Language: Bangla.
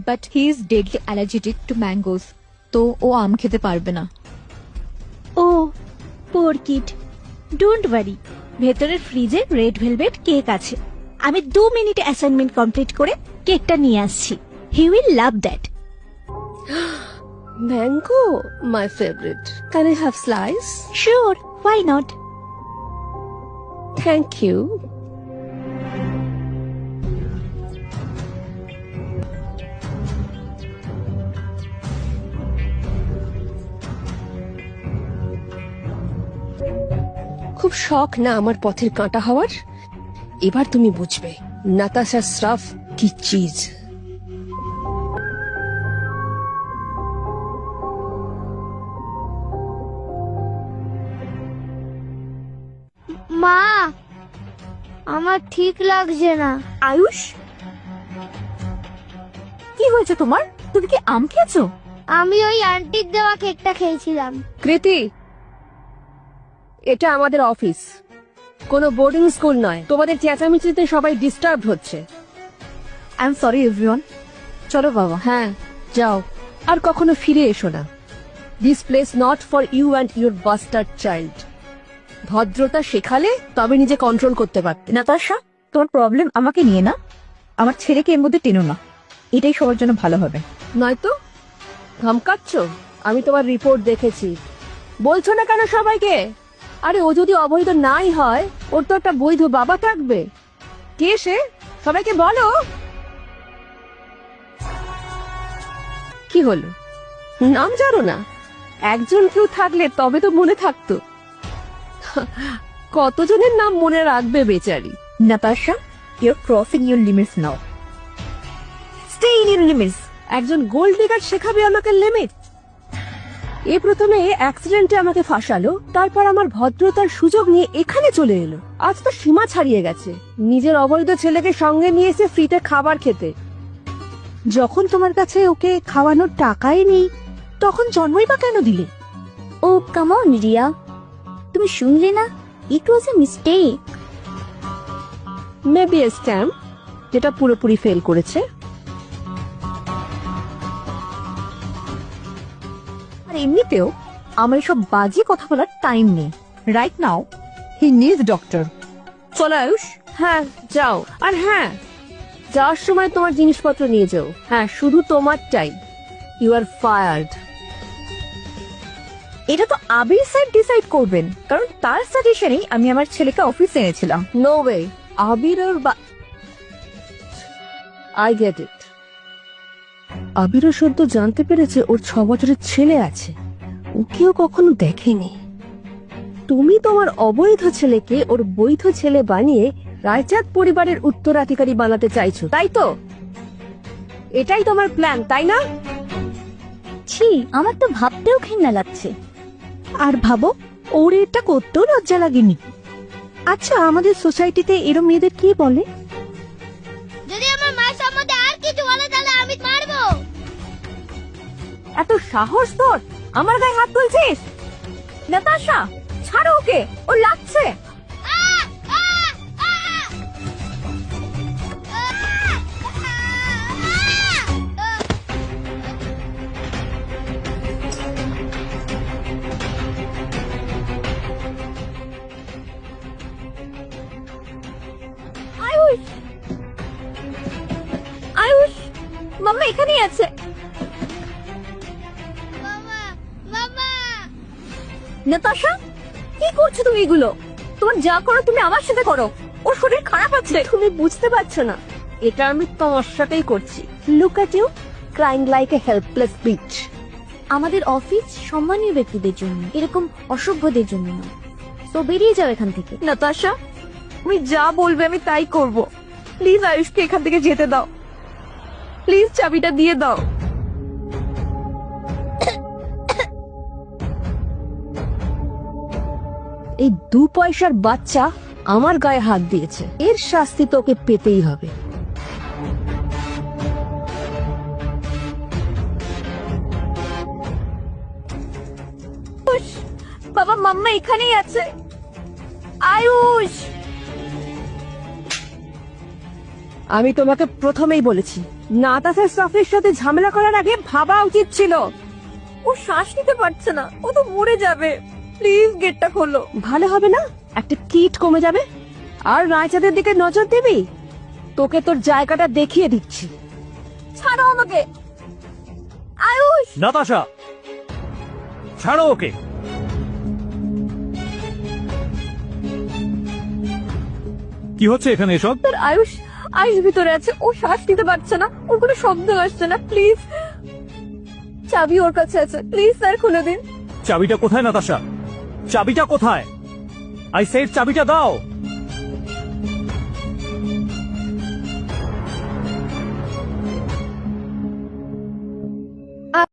But he is deadly allergic to mangoes, তো ও আম খেতে পারবে না। ও পোর কিড, ডোন্ট ওয়ারি, ভেতরের ফ্রিজে রেড ভেলভেট কেক আছে। আমি 2 মিনিটে অ্যাসাইনমেন্ট কমপ্লিট করে কেকটা নিয়ে আসছি। He will love that. Mango, my favorite. Can I have slice? Sure, why not? Thank you. খুব শখ না আমার পথের কাঁটা হওয়ার? এবার তুমি বুঝবে নাতাশা শ্রফ কি চিজ। মা, আমার ঠিক লাগছে না। আয়ুষ, কি হয়েছে তোমার? তুমি কি আম খেয়েছো? আমি ওই আন্টির দেওয়া কেকটা খেয়েছিলাম। কৃতি, এটা আমাদের অফিস, কোনো বোর্ডিং স্কুল নয়। তোমাদের চেঁচামেচিতে সবাই ডিস্টার্ব হচ্ছে। I am sorry everyone. চলো বাবা। হ্যাঁ যাও, আর কখনো ফিরে এসো না। This place not for you and your bastard child. ভদ্রতা শেখালে তবে নিজে কন্ট্রোল করতে পারতে। নাতাশা, তোমার প্রবলেম আমাকে নিয়ে না, আমার ছেলেকে এর মধ্যে টেনো না, এটাই সবার জন্য ভালো হবে। নয়তো ধমকাচ্ছ? আমি তোমার রিপোর্ট দেখেছি। বলছো না কেন সবাইকে? আরে ও যদি অবৈধ নাই হয়, ওর তো একটা বৈধ বাবা থাকবে। কে সে? সবাইকে বলো। কি হলো, নাম জানো না? একজন কেউ থাকলে তবে তো মনে থাকতো। কতজনের নাম মনে রাখবে বেচারি। Natasha, you're crossing your limits now. Stay in your limits. একজন গোল্ড ডিগার শেখাবে আমাকে লিমিট? এ প্রথমে অ্যাক্সিডেন্টে আমাকে ফাঁসালো, তারপর আমার ভদ্রতার সুযোগ নিয়ে এখানে চলে এলো। আজ তো সীমা ছাড়িয়ে গেছে, নিজের অবৈধ ছেলেকে সঙ্গে নিয়ে এসে ফ্রিতে খাবার খেতে। যখন তোমার কাছে ওকে খাওয়ানোর টাকাই নেই, তখন জন্মই বা কেন দিলে? ও কাম অন রিয়া, তুমি শুনলে না? It was a mistake. Maybe a scam, যেটা পুরোপুরি ফেল করেছে। আর এমনিতেও আমার এসব বাজে কথা বলার টাইম নেই। রাইট নাও হি নিডস ডক্টর। চলো আয়ুষ। হ্যাঁ যাও, আর হ্যাঁ, যাওয়ার সময় তোমার জিনিসপত্র নিয়ে যাও। হ্যাঁ, শুধু তোমারটাই। You are fired. এটা তো আবির স্যার ডিসাইড করবেন, কারণ তার সাজেশনেই আমি আমার ছেলেকে অফিসে এনেছিলাম। নো ওয়ে, আবির ওর আই গেট ইট। আবিরও সদ্য জানতে পেরেছে ওর 6 বছরের ছেলে আছে, ওকেও কখনো দেখেনি। তুমি তোমার অবৈধ ছেলেকে ওর বৈধ ছেলে বানিয়ে রায়চাঁদ পরিবারের উত্তরাধিকারী বানাতে চাইছো, তাই তো? এটাই তোমার প্ল্যান, তাই না? ছি, আমার তো ভাবতেও ঘৃণা লাগছে। আর ভাবো, ওর এটা করতেও লজ্জা লাগেনি। আচ্ছা, আমাদের সোসাইটিতে এরম মেয়েদের কি বলে? যদি আমার মায়ের সম্বন্ধে আর কিছু বলে তাহলে আমি মারবো। এত সাহস তোর, আমার গায়ে হাত তুলছিস? নাতাশা, ছাড়ো ওকে, ও লাগছে। আয়ুষ, আয়ুষ, মাম্মা এখানেই আছে। বাবা, বাবা। নাতাশা, কি করছো তুমি এগুলো? তোমার যা করো তুমি আমার সাথে করো, ওর শরীর খারাপ আছে। তুমি বুঝতে পারছো না, এটা আমি তোমার সাথেই করছি। Look at you, crying like a helpless bitch. আমাদের অফিস সম্মানীয় ব্যক্তিদের জন্য, এরকম অসভ্যদের জন্য না। তো বেরিয়ে যাও এখান থেকে। নাতাশা, তুমি যা বলবে আমি তাই করব। প্লিজ আয়ুষকে এখান থেকে যেতে দাও, প্লিজ চাবিটা দিয়ে দাও। এই 2 পয়সার বাচ্চা আমার গায়ে হাত দিয়েছে, এর শাস্তি তোকে পেতেই হবে। বাবা, মাম্মা এখানেই আছে। আয়ুষ, আমি তোমাকে প্রথমেই বলেছি নাতাশার স্টাফের সাথে ঝামেলা করার আগে ভাবা উচিত ছিল। ও শ্বাস নিতে পারছে না, ও তো মরে যাবে। প্লিজ গেটটা খোলো। ভালো হবে না? একটা কিট কমে যাবে। আর রায়চাঁদের দিকে নজর দিবি? তোকে তোর জায়গাটা দেখিয়ে দিচ্ছি। ছাড়ো আমাকে। আয়ুষ, নাতাশা, ছাড়ো ওকে। কি হচ্ছে এখানে এসব? স্যার আয়ুষ, আয়ুষ ভিতরে আছে, ও শ্বাস নিতে পারছে না, ওর কোনো শব্দ আসছে না। প্লিজ, চাবি ওর কাছে আছে, প্লিজ স্যার খুলে দিন। চাবিটা কোথায় নাতাশা? চাবিটা কোথায়? আই সেড চাবিটা দাও।